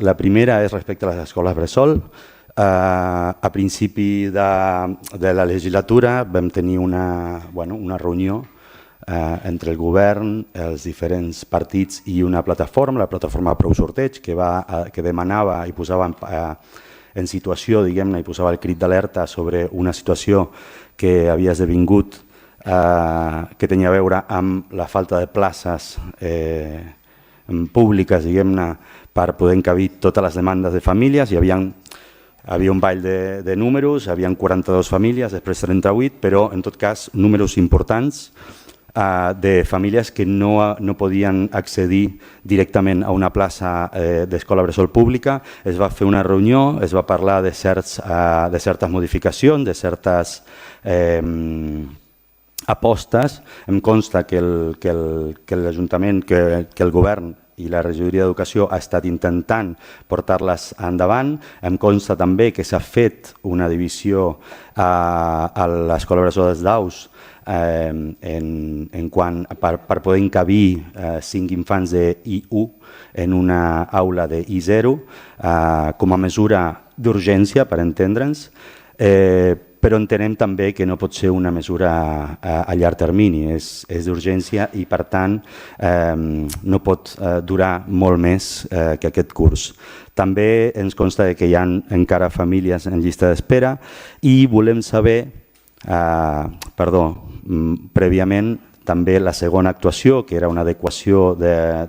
La primera és respecte a les escoles bressol. A principi de la legislatura vam tenir una reunió entre el govern, els diferents partits i una plataforma, la plataforma Prou Sorteig, que demanava i posava en situació, diguem-ne, i posava el crit d'alerta sobre una situació que havia esdevingut que tenia a veure amb la falta de places públiques, diguem-ne, per poder encabir totes les demandes de famílies. Hi havia un ball de números, hi havia 42 famílies, després 38, però en tot cas números importants de famílies que no podien accedir directament a una plaça d'escola bressol pública. Es va fer una reunió, es va parlar de certes modificacions, de certes apostes. Em consta que l'Ajuntament, que el govern i la regidoria d'Educació ha estat intentant portar-les endavant. Em consta també que s'ha fet una divisió a l'escola bressol dels Daus per poder encabir 5 infants de I1 en una aula de I0 com a mesura d'urgència, per entendre'ns, però entenem també que no pot ser una mesura a llarg termini, és d'urgència i per tant no pot durar molt més que aquest curs. També ens consta que hi ha encara famílies en llista d'espera i volem saber, prèviament, també la segona actuació, que era una adequació de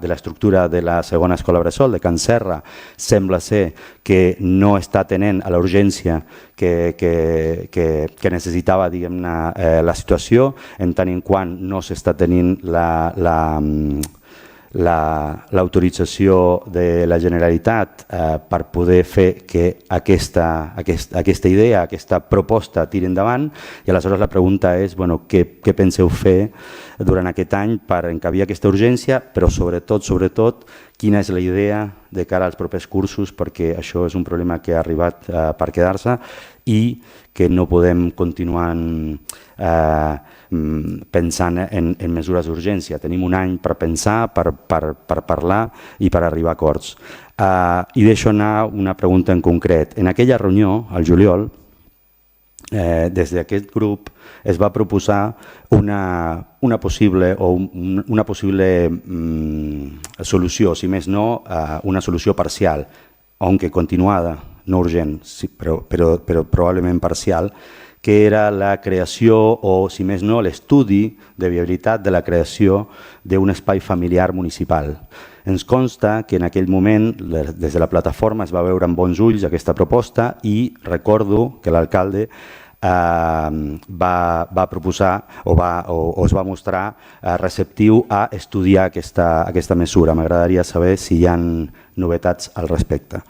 l'estructura de la segona escola bressol de Can Serra, sembla ser que no està atenent a la urgència que necessitava, diguem-ne, la situació, en tant en quant no s'està tenint l'autorització de la Generalitat per poder fer que aquesta idea, aquesta proposta tiri endavant. I aleshores la pregunta és què penseu fer durant aquest any per encabir aquesta urgència, però sobretot quina és la idea de cara als propers cursos, perquè això és un problema que ha arribat per quedar-se i que no podem continuar pensant en mesures d'urgència. Tenim un any per pensar, per parlar i per arribar a acords. I deixo anar una pregunta en concret. En aquella reunió, al juliol, des d'aquest grup es va proposar una possible solució, si més no, una solució parcial, aunque continuada, no urgent, però probablement parcial, que era la creació o, si més no, l'estudi de viabilitat de la creació d'un espai familiar municipal. Ens consta que en aquell moment, des de la plataforma, es va veure amb bons ulls aquesta proposta i recordo que l'alcalde va proposar o es va mostrar receptiu a estudiar aquesta mesura. M'agradaria saber si hi ha novetats al respecte.